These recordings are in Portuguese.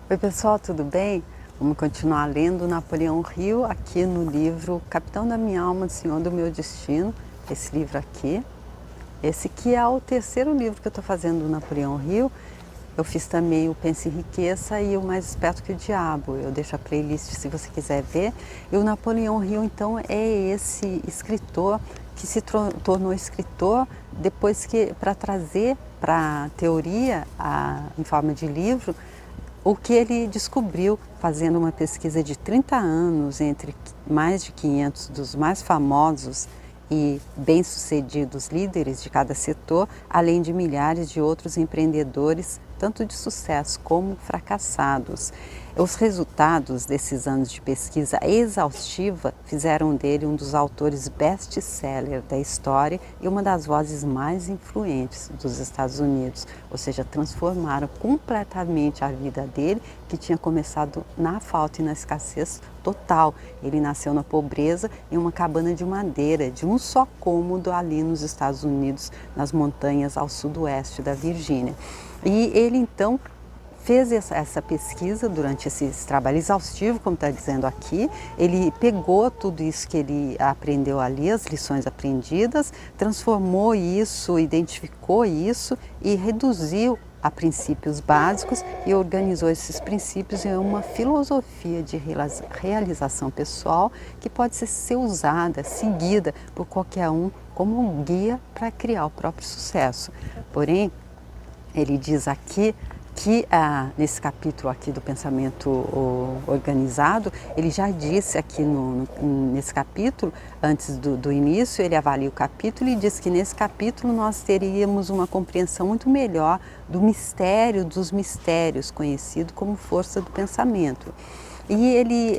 Oi pessoal, tudo bem? Vamos continuar lendo Napoleão Hill aqui no livro Capitão da Minha Alma, Senhor do Meu Destino. Esse livro aqui. Esse que é o terceiro livro que eu estou fazendo do Napoleão Hill. Eu fiz também o Pense em Riqueza e o Mais Esperto que o Diabo. Eu deixo a playlist se você quiser ver. E o Napoleão Hill, então, é esse escritor que se tornou escritor depois que, para trazer para a teoria, em forma de livro, o que ele descobriu fazendo uma pesquisa de 30 anos entre mais de 500 dos mais famosos e bem-sucedidos líderes de cada setor, além de milhares de outros empreendedores, tanto de sucesso como fracassados. Os resultados desses anos de pesquisa exaustiva fizeram dele um dos autores best-seller da história e uma das vozes mais influentes dos Estados Unidos, ou seja, transformaram completamente a vida dele, que tinha começado na falta e na escassez total. Ele nasceu na pobreza em uma cabana de madeira, de um só cômodo ali nos Estados Unidos, nas montanhas ao sudoeste da Virgínia. E ele então fez essa pesquisa durante esse trabalho exaustivo, como está dizendo aqui. Ele pegou tudo isso que ele aprendeu ali, as lições aprendidas, transformou isso, identificou isso e reduziu a princípios básicos e organizou esses princípios em uma filosofia de realização pessoal que pode ser usada, seguida por qualquer um como um guia para criar o próprio sucesso. Porém, ele diz aqui que nesse capítulo aqui do pensamento organizado, ele já disse aqui nesse capítulo, antes do início, ele avalia o capítulo e diz que nesse capítulo nós teríamos uma compreensão muito melhor do mistério dos mistérios, conhecido como força do pensamento. E ele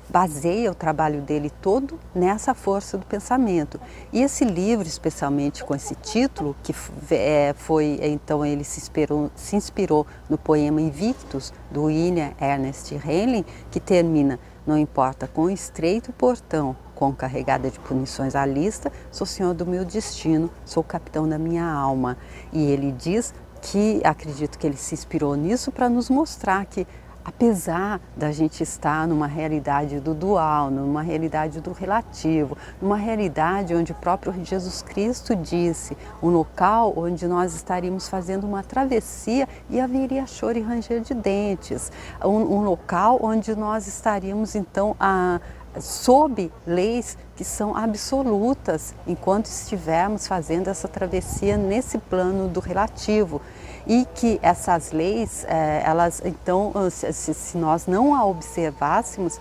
baseia o trabalho dele todo nessa força do pensamento. E esse livro, especialmente com esse título, que então ele se inspirou no poema Invictus, do William Ernest Henley, que termina: não importa quão estreito o portão, quão carregada de punições a lista, sou senhor do meu destino, sou o capitão da minha alma. E ele diz que, acredito que ele se inspirou nisso para nos mostrar que, apesar da gente estar numa realidade do dual, numa realidade do relativo, numa realidade onde o próprio Jesus Cristo disse, um local onde nós estaríamos fazendo uma travessia e haveria choro e ranger de dentes, um local onde nós estaríamos então sob leis que são absolutas enquanto estivermos fazendo essa travessia nesse plano do relativo. E que essas leis, elas então, se nós não a observássemos,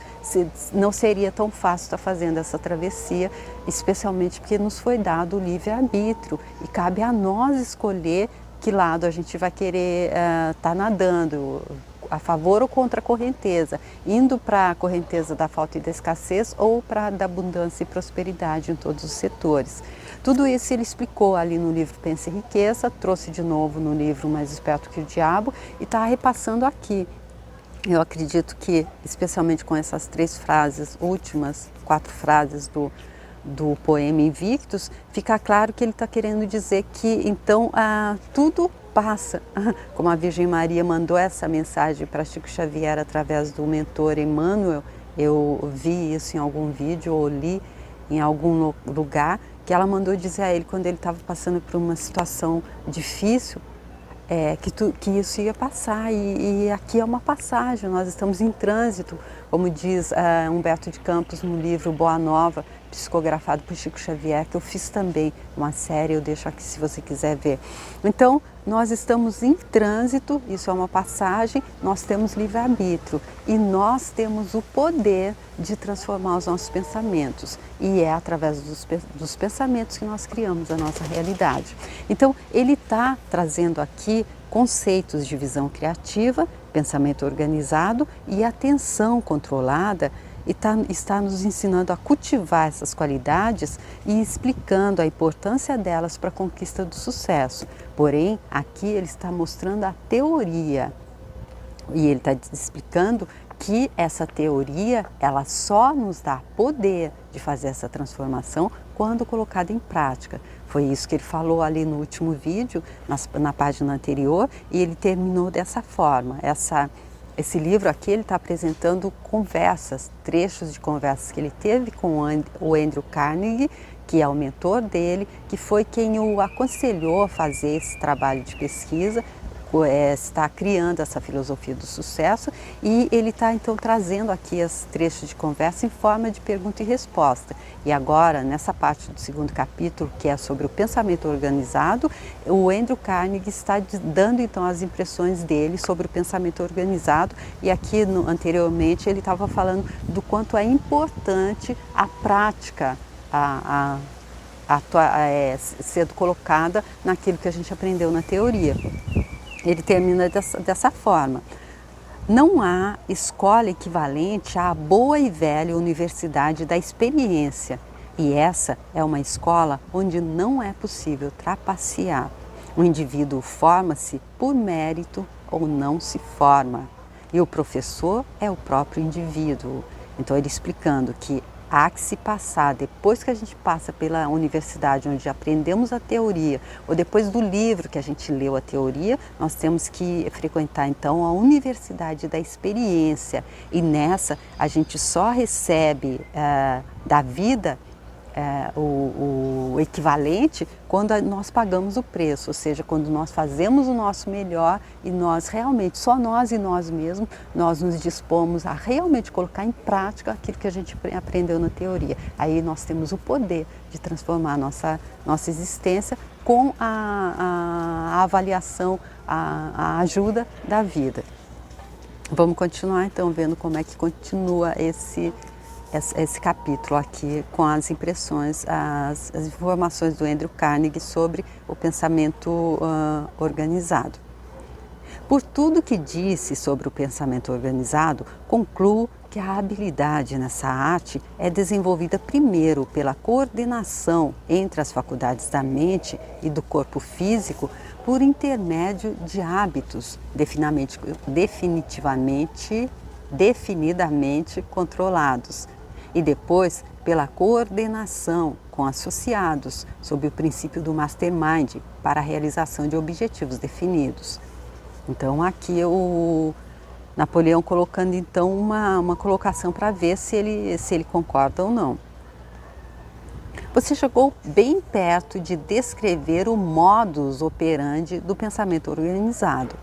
não seria tão fácil estar fazendo essa travessia, especialmente porque nos foi dado o livre-arbítrio e cabe a nós escolher que lado a gente vai querer estar nadando, a favor ou contra a correnteza, indo para a correnteza da falta e da escassez ou para a da abundância e prosperidade em todos os setores. Tudo isso ele explicou ali no livro Pense em Riqueza, trouxe de novo no livro Mais Esperto que o Diabo e está repassando aqui. Eu acredito que, especialmente com essas 3 frases, últimas 4 frases do poema Invictus, fica claro que ele está querendo dizer que então tudo passa. Como a Virgem Maria mandou essa mensagem para Chico Xavier através do mentor Emmanuel, eu vi isso em algum vídeo ou li em algum lugar, que ela mandou dizer a ele quando ele estava passando por uma situação difícil, que isso ia passar e aqui é uma passagem, nós estamos em trânsito, como diz Humberto de Campos no livro Boa Nova, psicografado por Chico Xavier, que eu fiz também uma série, eu deixo aqui se você quiser ver. Então, nós estamos em trânsito, isso é uma passagem, nós temos livre-arbítrio e nós temos o poder de transformar os nossos pensamentos e é através dos pensamentos que nós criamos a nossa realidade. Então, ele está trazendo aqui conceitos de visão criativa, pensamento organizado e atenção controlada, e está nos ensinando a cultivar essas qualidades e explicando a importância delas para a conquista do sucesso. Porém, aqui ele está mostrando a teoria e ele está explicando que essa teoria, ela só nos dá poder de fazer essa transformação quando colocada em prática. Foi isso que ele falou ali no último vídeo, na página anterior, e ele terminou dessa forma. Esse livro aqui ele está apresentando conversas, trechos de conversas que ele teve com o Andrew Carnegie, que é o mentor dele, que foi quem o aconselhou a fazer esse trabalho de pesquisa, está criando essa filosofia do sucesso, e ele está então trazendo aqui os trechos de conversa em forma de pergunta e resposta. E agora, nessa parte do segundo capítulo, que é sobre o pensamento organizado, o Andrew Carnegie está dando então as impressões dele sobre o pensamento organizado, e aqui anteriormente ele estava falando do quanto é importante a prática sendo colocada naquilo que a gente aprendeu na teoria. Ele termina dessa forma: não há escola equivalente à boa e velha universidade da experiência, e essa é uma escola onde não é possível trapacear. O indivíduo forma-se por mérito ou não se forma, e o professor é o próprio indivíduo. Então ele explicando que há que se passar, depois que a gente passa pela universidade onde aprendemos a teoria, ou depois do livro que a gente leu a teoria, nós temos que frequentar então a universidade da experiência, e nessa a gente só recebe da vida o equivalente quando nós pagamos o preço, ou seja, quando nós fazemos o nosso melhor e nós realmente, só nós e nós mesmos, nós nos dispomos a realmente colocar em prática aquilo que a gente aprendeu na teoria. Aí nós temos o poder de transformar a nossa existência com a avaliação, a ajuda da vida. Vamos continuar então vendo como é que continua esse capítulo aqui com as impressões, as informações do Andrew Carnegie sobre o pensamento organizado. Por tudo que disse sobre o pensamento organizado, concluo que a habilidade nessa arte é desenvolvida primeiro pela coordenação entre as faculdades da mente e do corpo físico por intermédio de hábitos definidamente controlados, e depois pela coordenação com associados sob o princípio do mastermind para a realização de objetivos definidos. Então aqui o Napoleão colocando então uma colocação para ver se ele concorda ou não. Você chegou bem perto de descrever o modus operandi do pensamento organizado,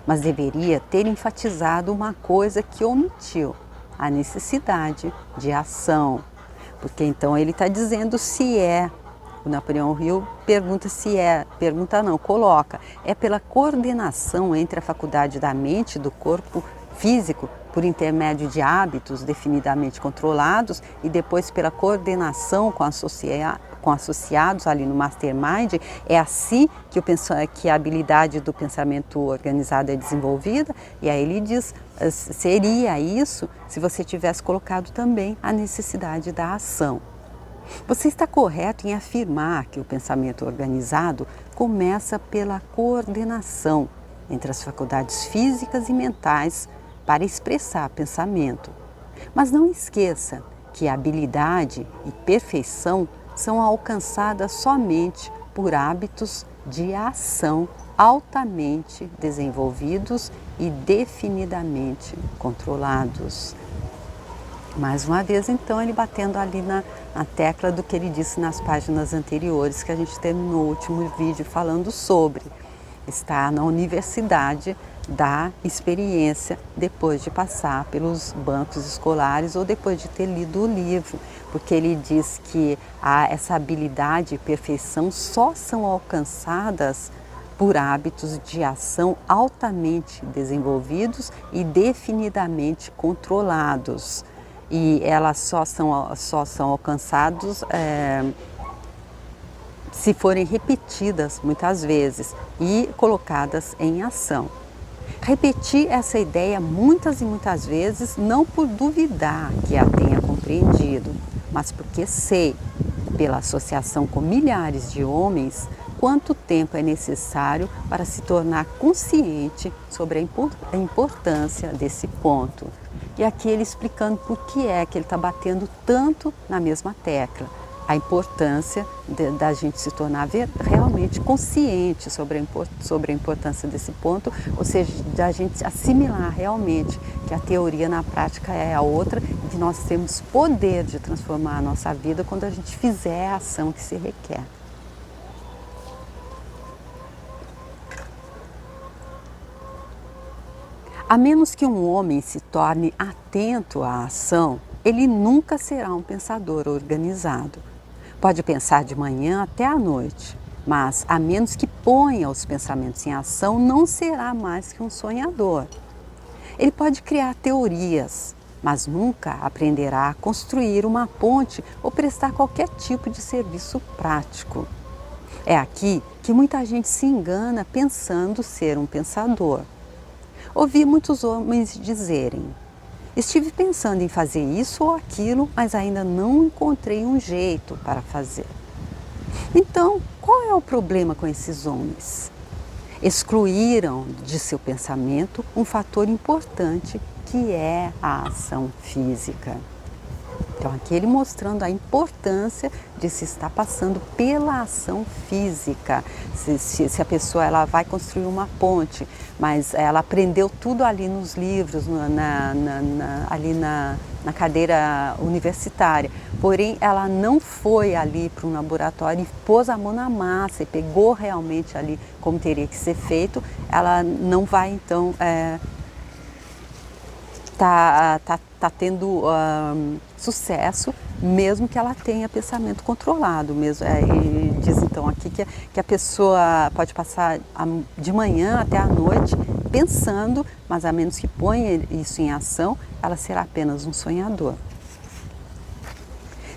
mas deveria ter enfatizado uma coisa que omitiu: a necessidade de ação. Porque então ele está dizendo se é, o Napoleão Hill pergunta se é, pergunta não, coloca, é pela coordenação entre a faculdade da mente e do corpo físico, por intermédio de hábitos definidamente controlados, e depois pela coordenação com associados ali no mastermind, é assim que a habilidade do pensamento organizado é desenvolvida. E aí ele diz, seria isso se você tivesse colocado também a necessidade da ação. Você está correto em afirmar que o pensamento organizado começa pela coordenação entre as faculdades físicas e mentais para expressar pensamento. Mas não esqueça que habilidade e perfeição são alcançadas somente por hábitos de ação altamente desenvolvidos e definidamente controlados. Mais uma vez, então, ele batendo ali na tecla do que ele disse nas páginas anteriores, que a gente terminou o último vídeo falando sobre. Está na universidade da experiência depois de passar pelos bancos escolares ou depois de ter lido o livro, porque ele diz que essa habilidade e perfeição só são alcançadas por hábitos de ação altamente desenvolvidos e definidamente controlados. E elas só são alcançados se forem repetidas muitas vezes e colocadas em ação. Repetir essa ideia muitas e muitas vezes, não por duvidar que a tenha compreendido, mas porque sei, pela associação com milhares de homens, quanto tempo é necessário para se tornar consciente sobre a importância desse ponto. E aqui ele explicando por que é que ele está batendo tanto na mesma tecla. a importância da gente se tornar realmente consciente sobre a importância desse ponto, ou seja, da gente assimilar realmente que a teoria na prática é a outra e que nós temos poder de transformar a nossa vida quando a gente fizer a ação que se requer. A menos que um homem se torne atento à ação, ele nunca será um pensador organizado. Pode pensar de manhã até à noite, mas a menos que ponha os pensamentos em ação, não será mais que um sonhador. Ele pode criar teorias, mas nunca aprenderá a construir uma ponte ou prestar qualquer tipo de serviço prático. É aqui que muita gente se engana pensando ser um pensador. Ouvi muitos homens dizerem: estive pensando em fazer isso ou aquilo, mas ainda não encontrei um jeito para fazer. Então, qual é o problema com esses homens? Excluíram de seu pensamento um fator importante que é a ação física. Então, aqui ele mostrando a importância de se estar passando pela ação física. Se a pessoa ela vai construir uma ponte, mas ela aprendeu tudo ali nos livros, ali na cadeira universitária, porém ela não foi ali para um laboratório e pôs a mão na massa e pegou realmente ali como teria que ser feito, ela não vai então tá tendo sucesso, mesmo que ela tenha pensamento controlado. Mesmo, ele diz então aqui que a pessoa pode passar de manhã até à noite pensando, mas a menos que ponha isso em ação, ela será apenas um sonhador.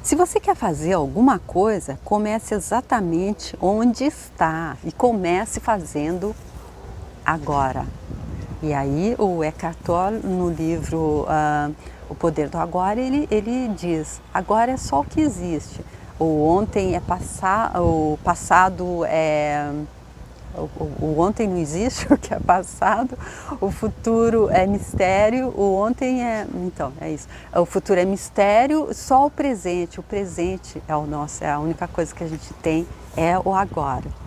Se você quer fazer alguma coisa, comece exatamente onde está e comece fazendo agora. E aí o Eckhart Tolle, no livro O Poder do Agora, ele diz: agora é só o que existe. O ontem é o passado é... O ontem não existe, o que é passado, o futuro é mistério, o ontem é... Então, é isso. O futuro é mistério, só o presente é o nosso, é a única coisa que a gente tem, é o agora.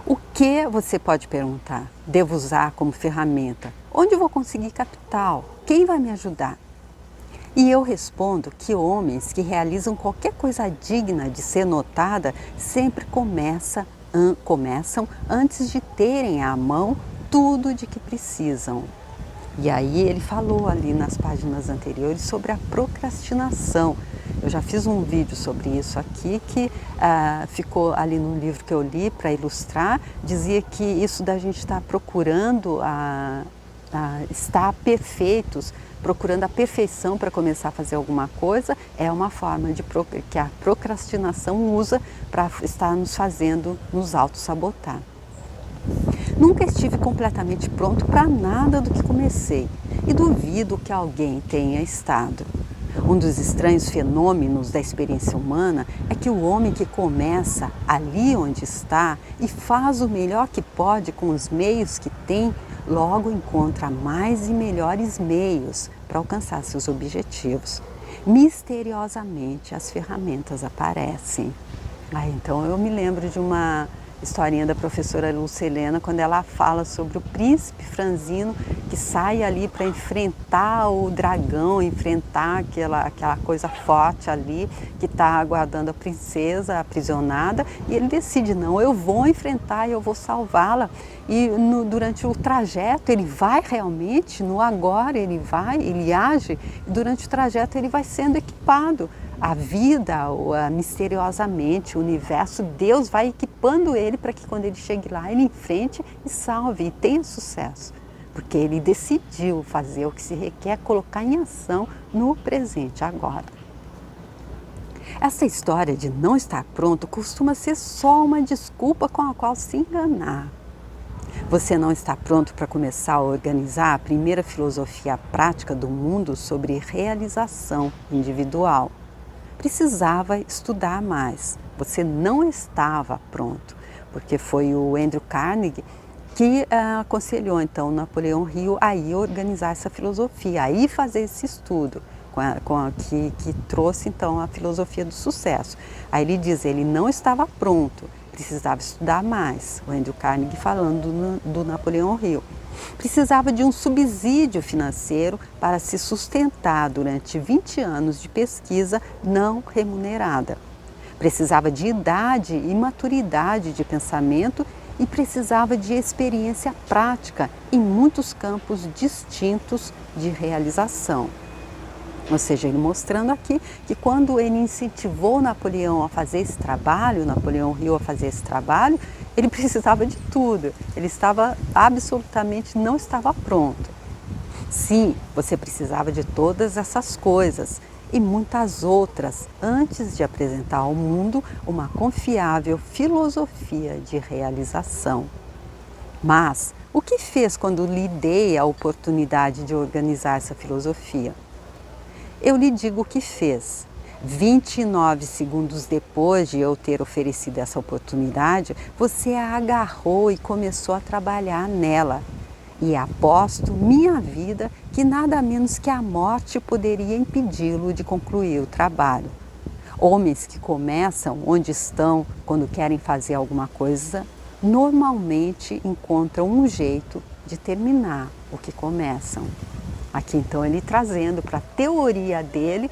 O que, você pode perguntar, devo usar como ferramenta? Onde eu vou conseguir capital? Quem vai me ajudar? E eu respondo que homens que realizam qualquer coisa digna de ser notada sempre começam antes de terem à mão tudo de que precisam. E aí ele falou ali nas páginas anteriores sobre a procrastinação. Eu já fiz um vídeo sobre isso aqui que ficou ali no livro que eu li para ilustrar. Dizia que isso da gente estar procurando estar perfeitos, procurando a perfeição para começar a fazer alguma coisa, é uma forma que a procrastinação usa para estar nos auto-sabotar. Nunca estive completamente pronto para nada do que comecei e duvido que alguém tenha estado. Um dos estranhos fenômenos da experiência humana é que o homem que começa ali onde está e faz o melhor que pode com os meios que tem, logo encontra mais e melhores meios para alcançar seus objetivos. Misteriosamente as ferramentas aparecem. Então eu me lembro de uma historinha da professora Lucilena, quando ela fala sobre o príncipe franzino que sai ali para enfrentar o dragão, enfrentar aquela coisa forte ali que está aguardando a princesa aprisionada, e ele decide: não, eu vou enfrentar, eu vou salvá-la. E durante o trajeto ele vai realmente, no agora ele age, e durante o trajeto ele vai sendo equipado. A vida, misteriosamente, o universo, Deus vai equipando ele para que quando ele chegue lá, ele enfrente e salve e tenha sucesso. Porque ele decidiu fazer o que se requer, colocar em ação no presente, agora. Essa história de não estar pronto costuma ser só uma desculpa com a qual se enganar. Você não está pronto para começar a organizar a primeira filosofia prática do mundo sobre realização individual. Precisava estudar mais. Você não estava pronto, porque foi o Andrew Carnegie que aconselhou então Napoleão Hill a ir organizar essa filosofia, a ir fazer esse estudo. que trouxe então a filosofia do sucesso. Aí ele diz, ele não estava pronto, precisava estudar mais, o Andrew Carnegie falando do Napoleão Hill. Precisava de um subsídio financeiro para se sustentar durante 20 anos de pesquisa não remunerada. Precisava de idade e maturidade de pensamento e precisava de experiência prática em muitos campos distintos de realização. Ou seja, ele mostrando aqui que quando ele incentivou Napoleão a fazer esse trabalho, Napoleão Hill a fazer esse trabalho, ele precisava de tudo. Ele estava absolutamente não estava pronto. Sim, você precisava de todas essas coisas e muitas outras antes de apresentar ao mundo uma confiável filosofia de realização. Mas o que fez quando lhe dei a oportunidade de organizar essa filosofia? Eu lhe digo o que fez. 29 segundos depois de eu ter oferecido essa oportunidade, você a agarrou e começou a trabalhar nela. E aposto minha vida que nada menos que a morte poderia impedi-lo de concluir o trabalho. Homens que começam onde estão quando querem fazer alguma coisa, normalmente encontram um jeito de terminar o que começam. Aqui então ele trazendo para a teoria dele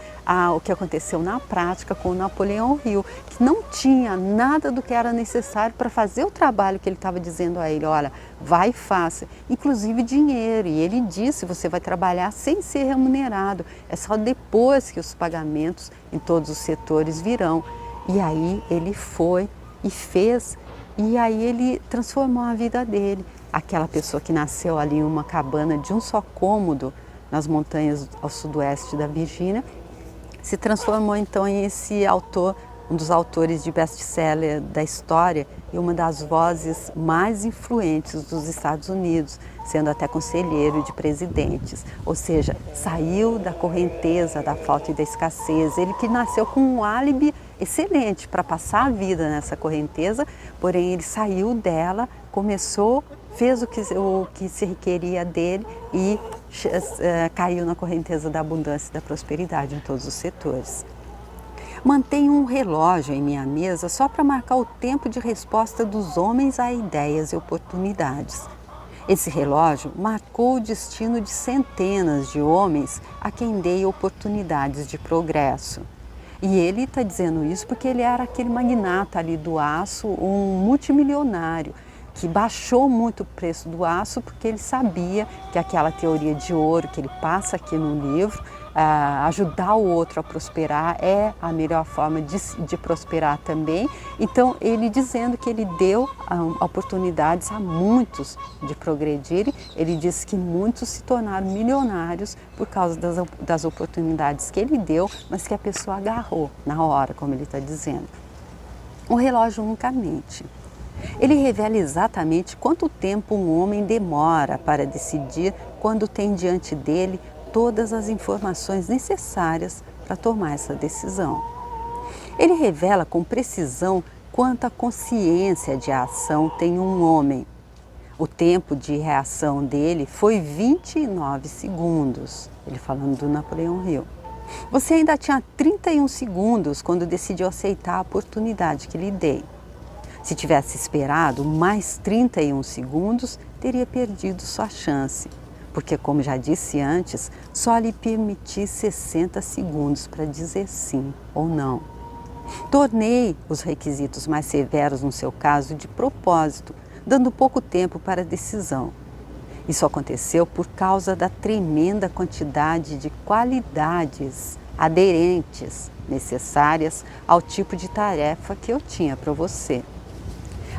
o que aconteceu na prática com o Napoleão Hill, que não tinha nada do que era necessário para fazer o trabalho que ele estava dizendo a ele, olha, vai e faça, inclusive dinheiro, e ele disse, você vai trabalhar sem ser remunerado, é só depois que os pagamentos em todos os setores virão. E aí ele foi e fez, e aí ele transformou a vida dele. Aquela pessoa que nasceu ali em uma cabana de um só cômodo, nas montanhas ao sudoeste da Virgínia, se transformou então em esse autor, um dos autores de best-seller da história e uma das vozes mais influentes dos Estados Unidos, sendo até conselheiro de presidentes. Ou seja, saiu da correnteza da falta e da escassez. Ele que nasceu com um álibi excelente para passar a vida nessa correnteza, porém ele saiu dela, começou, fez o que se requeria dele e caiu na correnteza da abundância e da prosperidade em todos os setores. Mantenho um relógio em minha mesa só para marcar o tempo de resposta dos homens a ideias e oportunidades. Esse relógio marcou o destino de centenas de homens a quem dei oportunidades de progresso. E ele está dizendo isso porque ele era aquele magnata ali do aço, um multimilionário, que baixou muito o preço do aço porque ele sabia que aquela teoria de ouro que ele passa aqui no livro, ajudar o outro a prosperar é a melhor forma de prosperar também. Então ele dizendo que ele deu oportunidades a muitos de progredirem, ele disse que muitos se tornaram milionários por causa das oportunidades que ele deu, mas que a pessoa agarrou na hora, como ele está dizendo. O relógio nunca mente. Ele revela exatamente quanto tempo um homem demora para decidir quando tem diante dele todas as informações necessárias para tomar essa decisão. Ele revela com precisão quanta consciência de ação tem um homem. O tempo de reação dele foi 29 segundos, ele falando do Napoleão Hill. Você ainda tinha 31 segundos quando decidiu aceitar a oportunidade que lhe dei. Se tivesse esperado mais 31 segundos, teria perdido sua chance, porque, como já disse antes, só lhe permiti 60 segundos para dizer sim ou não. Tornei os requisitos mais severos no seu caso de propósito, dando pouco tempo para a decisão. Isso aconteceu por causa da tremenda quantidade de qualidades aderentes necessárias ao tipo de tarefa que eu tinha para você.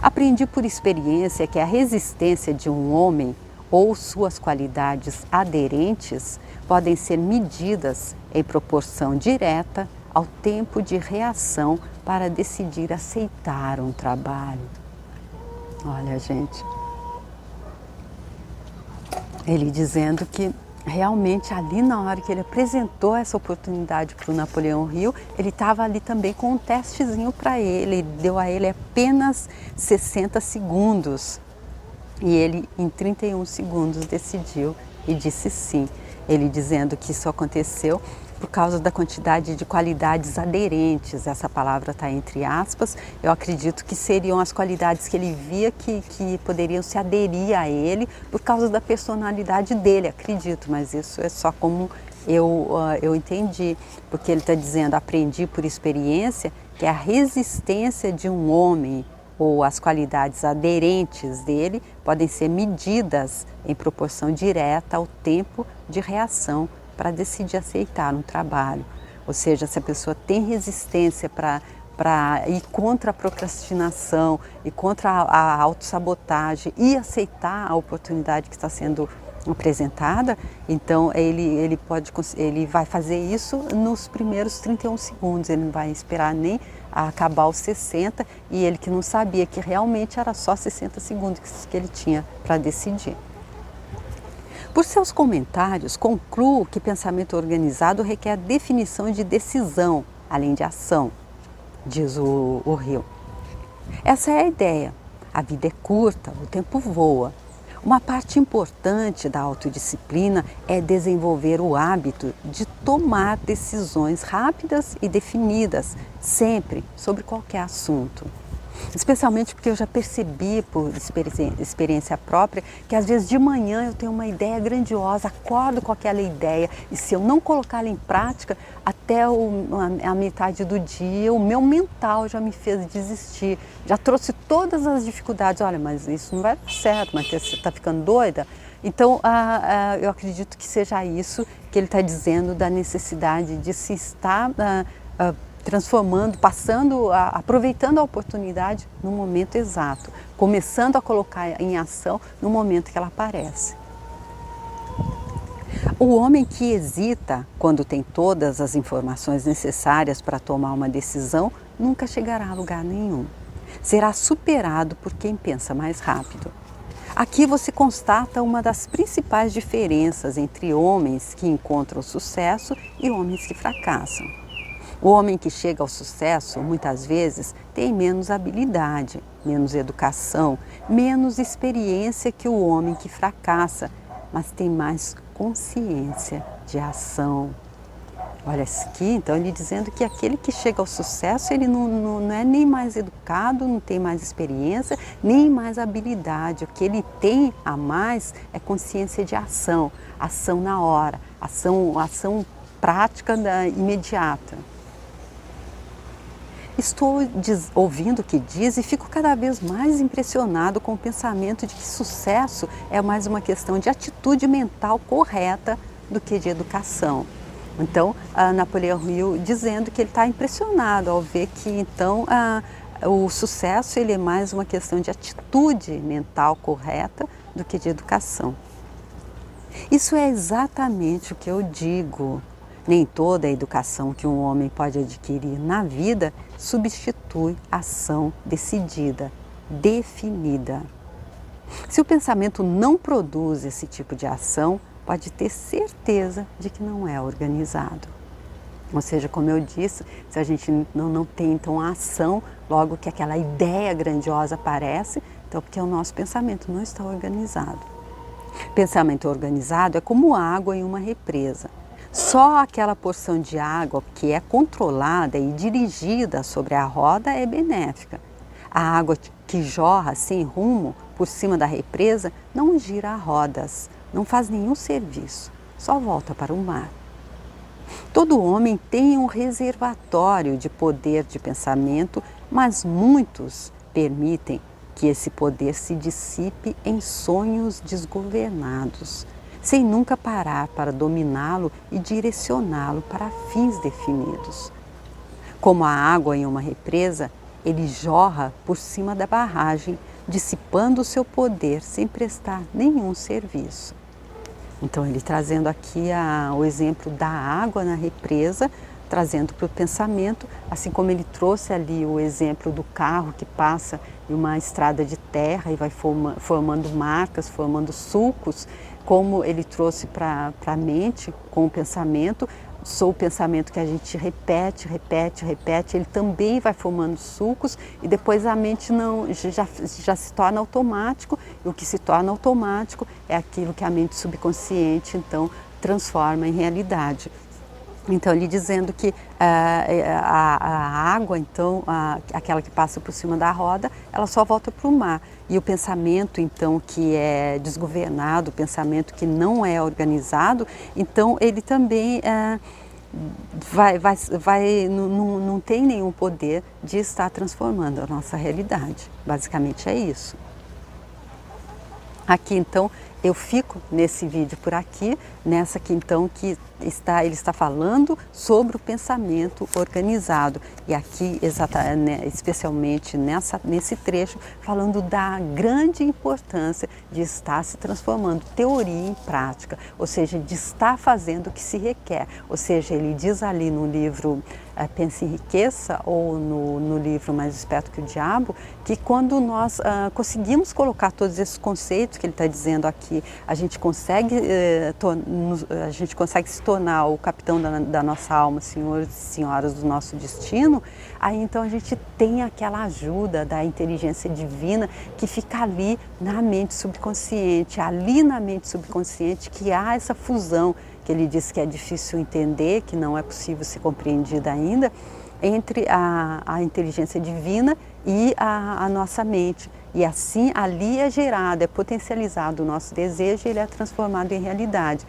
Aprendi por experiência que a resistência de um homem ou suas qualidades aderentes podem ser medidas em proporção direta ao tempo de reação para decidir aceitar um trabalho. Olha, gente, ele dizendo que realmente ali na hora que ele apresentou essa oportunidade para o Napoleão Hill, ele estava ali também com um testezinho para ele, deu a ele apenas 60 segundos e ele em 31 segundos decidiu e disse sim. Ele dizendo que isso aconteceu por causa da quantidade de qualidades aderentes, essa palavra está entre aspas, eu acredito que seriam as qualidades que ele via que poderiam se aderir a ele por causa da personalidade dele, acredito, mas isso é só como eu entendi, porque ele está dizendo, aprendi por experiência, que a resistência de um homem ou as qualidades aderentes dele podem ser medidas em proporção direta ao tempo de reação para decidir aceitar um trabalho. Ou seja, se a pessoa tem resistência para ir contra a procrastinação e contra a autossabotagem e aceitar a oportunidade que está sendo apresentada, então ele vai fazer isso nos primeiros 31 segundos, ele não vai esperar nem acabar os 60, e ele que não sabia que realmente era só 60 segundos que ele tinha para decidir. Por seus comentários, concluo que pensamento organizado requer definição de decisão, além de ação, diz o Hill. Essa é a ideia. A vida é curta, o tempo voa. Uma parte importante da autodisciplina é desenvolver o hábito de tomar decisões rápidas e definidas, sempre, sobre qualquer assunto. Especialmente porque eu já percebi por experiência própria que às vezes de manhã eu tenho uma ideia grandiosa, acordo com aquela ideia e se eu não colocá-la em prática, até a metade do dia o meu mental já me fez desistir, já trouxe todas as dificuldades, olha, mas isso não vai dar certo, mas você está ficando doida? Então eu acredito que seja isso que ele está dizendo da necessidade de se estar transformando, aproveitando a oportunidade no momento exato, começando a colocar em ação no momento que ela aparece. O homem que hesita quando tem todas as informações necessárias para tomar uma decisão nunca chegará a lugar nenhum. Será superado por quem pensa mais rápido. Aqui você constata uma das principais diferenças entre homens que encontram sucesso e homens que fracassam. O homem que chega ao sucesso, muitas vezes, tem menos habilidade, menos educação, menos experiência que o homem que fracassa, mas tem mais consciência de ação. Olha aqui, então ele dizendo que aquele que chega ao sucesso, ele não é nem mais educado, não tem mais experiência, nem mais habilidade. O que ele tem a mais é consciência de ação, ação na hora, ação prática imediata. Estou ouvindo o que diz e fico cada vez mais impressionado com o pensamento de que sucesso é mais uma questão de atitude mental correta do que de educação. Então, Napoleão Hill dizendo que ele está impressionado ao ver que então o sucesso ele é mais uma questão de atitude mental correta do que de educação. Isso é exatamente o que eu digo. Nem toda a educação que um homem pode adquirir na vida substitui ação decidida, definida. Se o pensamento não produz esse tipo de ação, pode ter certeza de que não é organizado. Ou seja, como eu disse, se a gente não tem então a ação, logo que aquela ideia grandiosa aparece, então porque o nosso pensamento não está organizado. Pensamento organizado é como água em uma represa. Só aquela porção de água que é controlada e dirigida sobre a roda é benéfica. A água que jorra sem rumo por cima da represa não gira rodas, não faz nenhum serviço, só volta para o mar. Todo homem tem um reservatório de poder de pensamento, mas muitos permitem que esse poder se dissipe em sonhos desgovernados, sem nunca parar para dominá-lo e direcioná-lo para fins definidos. Como a água em uma represa, ele jorra por cima da barragem, dissipando o seu poder sem prestar nenhum serviço. Então ele trazendo aqui o exemplo da água na represa, trazendo para o pensamento, assim como ele trouxe ali o exemplo do carro que passa em uma estrada de terra e vai formando marcas, formando sulcos, como ele trouxe para a mente com o pensamento. O pensamento que a gente repete, ele também vai formando sulcos e depois a mente já se torna automático, e o que se torna automático é aquilo que a mente subconsciente então transforma em realidade. Então, ele dizendo que a água, então, aquela que passa por cima da roda, ela só volta para o mar. E o pensamento, então, que é desgovernado, o pensamento que não é organizado, então ele também não tem nenhum poder de estar transformando a nossa realidade. Basicamente é isso. Aqui então eu fico nesse vídeo por aqui, nessa aqui então que ele está falando sobre o pensamento organizado. E aqui especialmente nesse trecho, falando da grande importância de estar se transformando teoria em prática, ou seja, de estar fazendo o que se requer. Ou seja, ele diz ali no livro Pense e Enriqueça, ou no livro Mais Esperto que o Diabo, que quando nós conseguimos colocar todos esses conceitos que ele está dizendo aqui, a gente consegue se tornar o capitão da nossa alma, senhores e senhoras do nosso destino. Aí então a gente tem aquela ajuda da inteligência divina que fica ali na mente subconsciente, que há essa fusão, que ele diz que é difícil entender, que não é possível ser compreendida ainda, entre a inteligência divina e a nossa mente. E assim ali é gerado, é potencializado o nosso desejo e ele é transformado em realidade.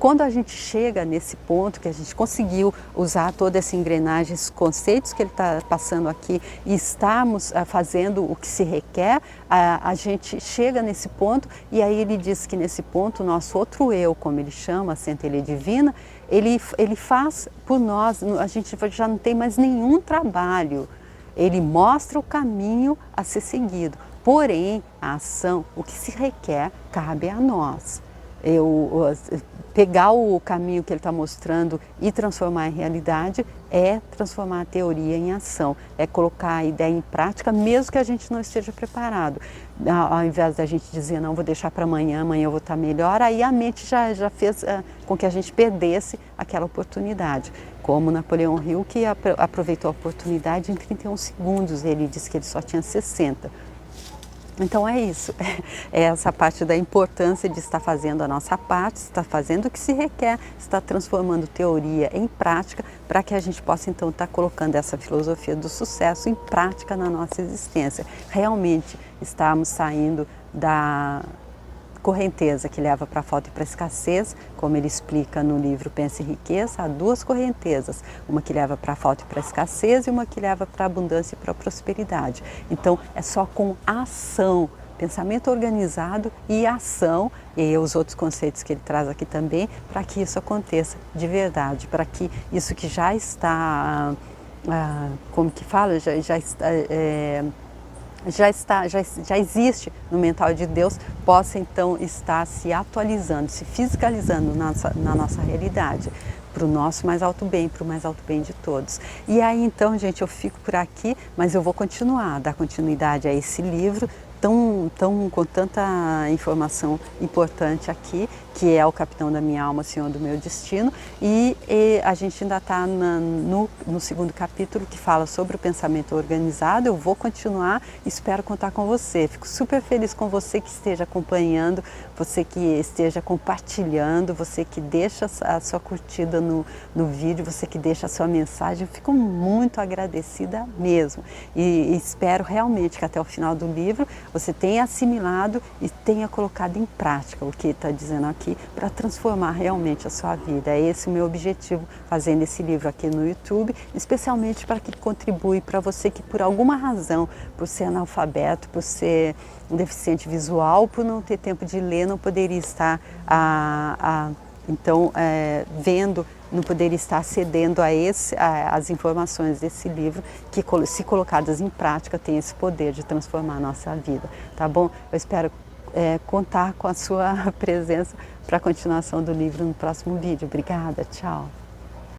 Quando a gente chega nesse ponto que a gente conseguiu usar toda essa engrenagem, esses conceitos que ele está passando aqui e estamos fazendo o que se requer, a gente chega nesse ponto e aí ele diz que nesse ponto o nosso outro eu, como ele chama, a centelha divina, ele faz por nós, a gente já não tem mais nenhum trabalho. Ele mostra o caminho a ser seguido. Porém, a ação, o que se requer, cabe a nós. Pegar o caminho que ele está mostrando e transformar em realidade é transformar a teoria em ação, é colocar a ideia em prática, mesmo que a gente não esteja preparado. Ao invés da gente dizer, não, vou deixar para amanhã, amanhã eu vou estar melhor, aí a mente já fez com que a gente perdesse aquela oportunidade. Como Napoleão Hill, que aproveitou a oportunidade em 31 segundos, ele disse que ele só tinha 60. Então é isso, é essa parte da importância de estar fazendo a nossa parte, estar fazendo o que se requer, estar transformando teoria em prática, para que a gente possa então estar colocando essa filosofia do sucesso em prática na nossa existência. Realmente estarmos saindo da correnteza que leva para a falta e para a escassez, como ele explica no livro Pense e Enriqueça, há duas correntezas, uma que leva para a falta e para a escassez e uma que leva para a abundância e para a prosperidade. Então é só com ação, pensamento organizado e ação, e os outros conceitos que ele traz aqui também, para que isso aconteça de verdade, para que isso que já está, como que fala, já existe no mental de Deus, possa então estar se atualizando, se fiscalizando na nossa realidade, para o nosso mais alto bem, para o mais alto bem de todos. E aí então, gente, eu fico por aqui, mas eu vou continuar, dar continuidade a esse livro, com tanta informação importante aqui, que é o Capitão da Minha Alma, Senhor do Meu Destino, e a gente ainda está no segundo capítulo que fala sobre o pensamento organizado. Eu vou continuar, espero contar com você. Fico super feliz com você que esteja acompanhando, você que esteja compartilhando, você que deixa a sua curtida no vídeo, você que deixa a sua mensagem. Eu fico muito agradecida mesmo e espero realmente que até o final do livro você tenha assimilado e tenha colocado em prática o que está dizendo aqui para transformar realmente a sua vida. É esse o meu objetivo fazendo esse livro aqui no YouTube, especialmente para que contribui para você que por alguma razão, por ser analfabeto, por ser um deficiente visual, por não ter tempo de ler, não poderia estar vendo, não poderia estar acedendo às informações desse livro, que se colocadas em prática tem esse poder de transformar a nossa vida, tá bom? Eu espero contar com a sua presença para a continuação do livro no próximo vídeo. Obrigada, tchau!